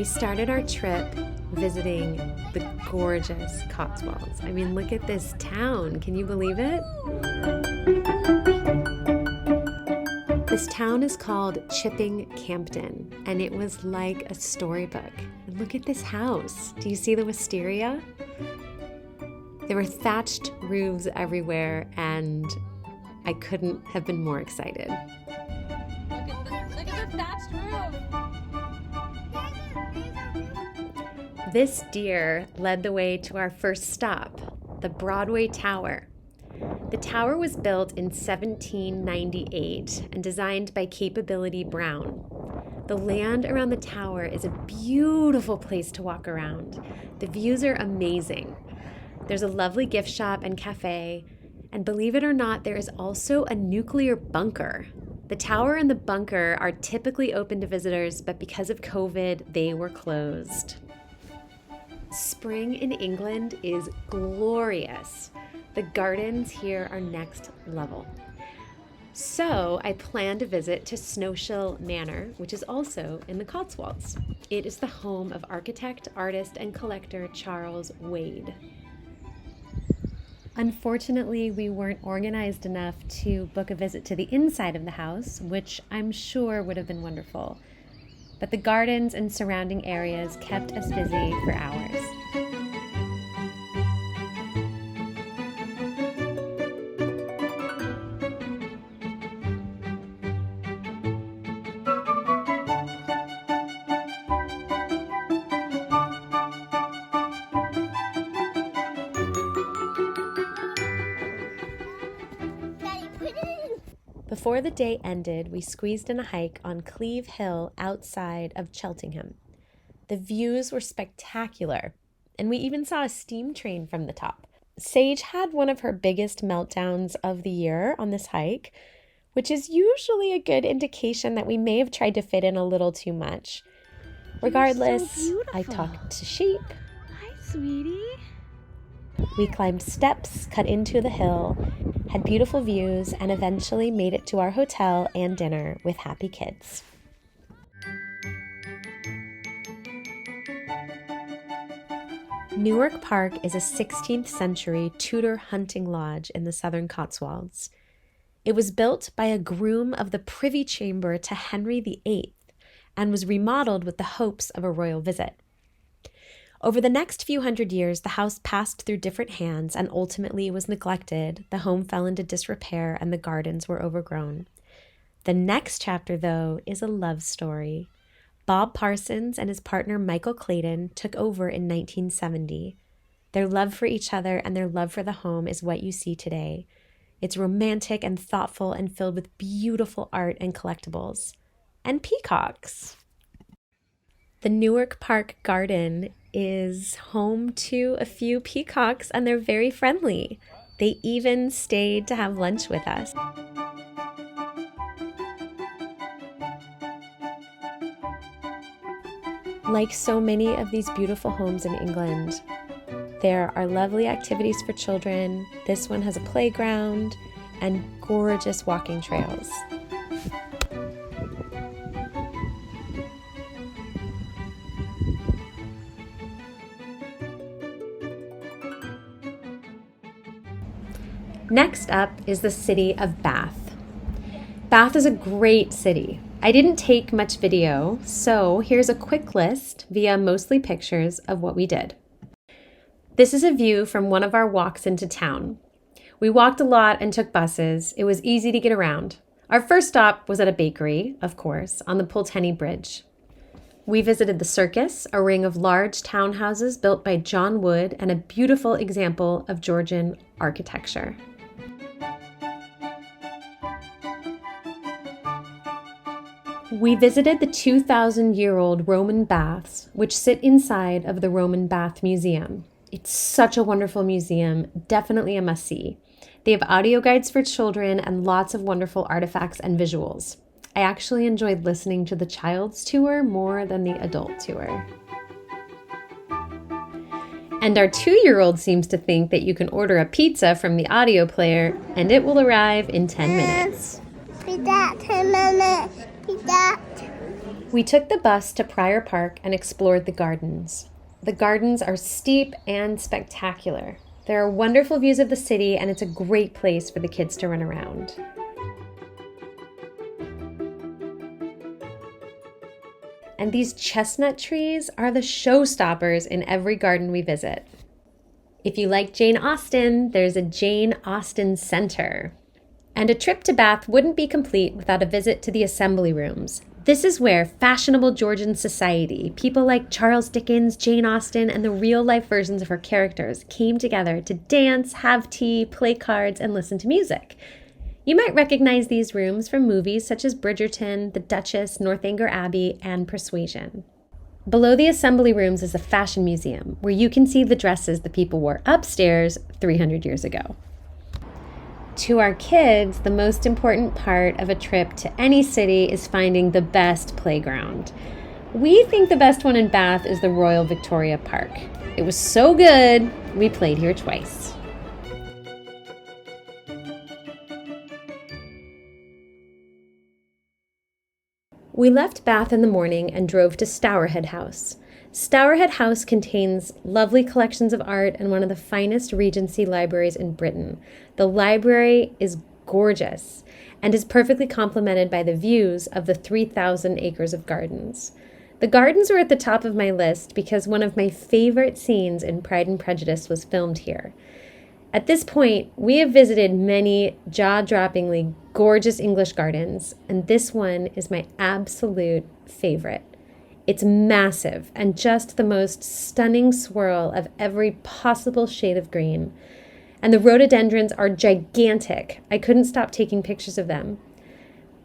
We started our trip visiting the gorgeous Cotswolds. I mean, look at this town. Can you believe it? This town is called Chipping Campden, and it was like a storybook. And look at this house. Do you see the wisteria? There were thatched roofs everywhere, and I couldn't have been more excited. Look at the thatched roof. This deer led the way to our first stop, the Broadway Tower. The tower was built in 1798 and designed by Capability Brown. The land around the tower is a beautiful place to walk around. The views are amazing. There's a lovely gift shop and cafe, and believe it or not, there is also a nuclear bunker. The tower and the bunker are typically open to visitors, but because of COVID, they were closed. Spring in England is glorious. The gardens here are next level. So I plan to visit to Snowshill Manor, which is also in the Cotswolds. It is the home of architect, artist, and collector Charles Wade. Unfortunately, we weren't organized enough to book a visit to the inside of the house, which I'm sure would have been wonderful. But the gardens and surrounding areas kept us busy for hours. Before the day ended, we squeezed in a hike on Cleve Hill outside of Cheltenham. The views were spectacular, and we even saw a steam train from the top. Sage had one of her biggest meltdowns of the year on this hike, which is usually a good indication that we may have tried to fit in a little too much. Regardless, so I talked to sheep. Hi, sweetie. We climbed steps cut into the hill, had beautiful views, and eventually made it to our hotel and dinner with happy kids. Newark Park is a 16th century Tudor hunting lodge in the southern Cotswolds. It was built by a groom of the Privy Chamber to Henry VIII and was remodeled with the hopes of a royal visit. Over the next few hundred years, the house passed through different hands and ultimately was neglected. The home fell into disrepair and the gardens were overgrown. The next chapter, though, is a love story. Bob Parsons and his partner Michael Clayton took over in 1970. Their love for each other and their love for the home is what you see today. It's romantic and thoughtful and filled with beautiful art and collectibles. And peacocks. The Newark Park Garden is home to a few peacocks, and they're very friendly. They even stayed to have lunch with us. Like so many of these beautiful homes in England, there are lovely activities for children. This one has a playground and gorgeous walking trails. Next up is the city of Bath. Bath is a great city. I didn't take much video, so here's a quick list via mostly pictures of what we did. This is a view from one of our walks into town. We walked a lot and took buses. It was easy to get around. Our first stop was at a bakery, of course, on the Pulteney Bridge. We visited the Circus, a ring of large townhouses built by John Wood and a beautiful example of Georgian architecture. We visited the 2,000-year-old Roman baths, which sit inside of the Roman Bath Museum. It's such a wonderful museum, definitely a must-see. They have audio guides for children and lots of wonderful artifacts and visuals. I actually enjoyed listening to the child's tour more than the adult tour. And our 2-year-old seems to think that you can order a pizza from the audio player and it will arrive in 10 minutes. Pizza, 10 minutes. Pizza. We took the bus to Prior Park and explored the gardens. The gardens are steep and spectacular. There are wonderful views of the city, and it's a great place for the kids to run around. And these chestnut trees are the showstoppers in every garden we visit. If you like Jane Austen, there's a Jane Austen Center. And a trip to Bath wouldn't be complete without a visit to the assembly rooms. This is where fashionable Georgian society, people like Charles Dickens, Jane Austen, and the real-life versions of her characters came together to dance, have tea, play cards, and listen to music. You might recognize these rooms from movies such as Bridgerton, The Duchess, Northanger Abbey, and Persuasion. Below the assembly rooms is a fashion museum where you can see the dresses the people wore upstairs 300 years ago. To our kids, the most important part of a trip to any city is finding the best playground. We think the best one in Bath is the Royal Victoria Park. It was so good, we played here twice. We left Bath in the morning and drove to Stourhead House. Stourhead House contains lovely collections of art and one of the finest Regency libraries in Britain. The library is gorgeous and is perfectly complemented by the views of the 3,000 acres of gardens. The gardens were at the top of my list because one of my favorite scenes in Pride and Prejudice was filmed here. At this point, we have visited many jaw-droppingly gorgeous English gardens, and this one is my absolute favorite. It's massive and just the most stunning swirl of every possible shade of green. And the rhododendrons are gigantic. I couldn't stop taking pictures of them.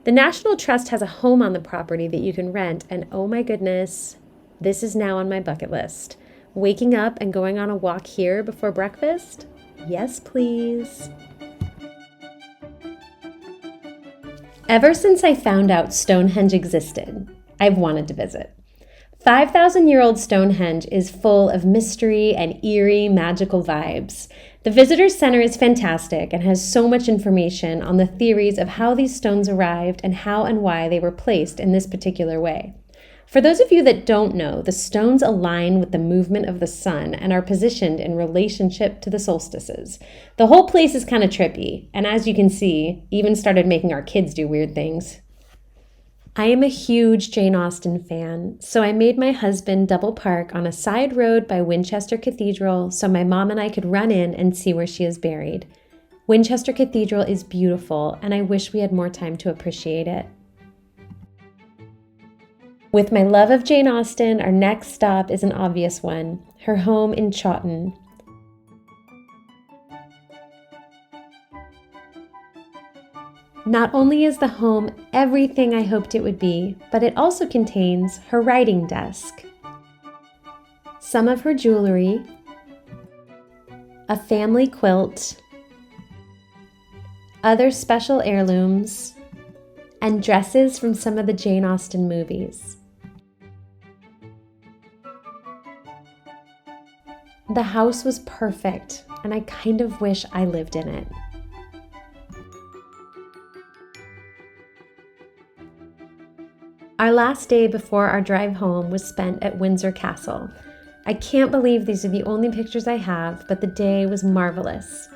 The National Trust has a home on the property that you can rent, and oh my goodness, this is now on my bucket list. Waking up and going on a walk here before breakfast? Yes, please. Ever since I found out Stonehenge existed, I've wanted to visit. 5,000-year-old Stonehenge is full of mystery and eerie, magical vibes. The Visitor Center is fantastic and has so much information on the theories of how these stones arrived and how and why they were placed in this particular way. For those of you that don't know, the stones align with the movement of the sun and are positioned in relationship to the solstices. The whole place is kind of trippy, and as you can see, even started making our kids do weird things. I am a huge Jane Austen fan, so I made my husband double park on a side road by Winchester Cathedral so my mom and I could run in and see where she is buried. Winchester Cathedral is beautiful, and I wish we had more time to appreciate it. With my love of Jane Austen, our next stop is an obvious one, her home in Chawton. Not only is the home everything I hoped it would be, but it also contains her writing desk, some of her jewelry, a family quilt, other special heirlooms, and dresses from some of the Jane Austen movies. The house was perfect, and I kind of wish I lived in it. Our last day before our drive home was spent at Windsor Castle. I can't believe these are the only pictures I have, but the day was marvelous.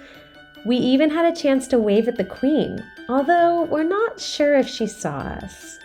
We even had a chance to wave at the Queen, although we're not sure if she saw us.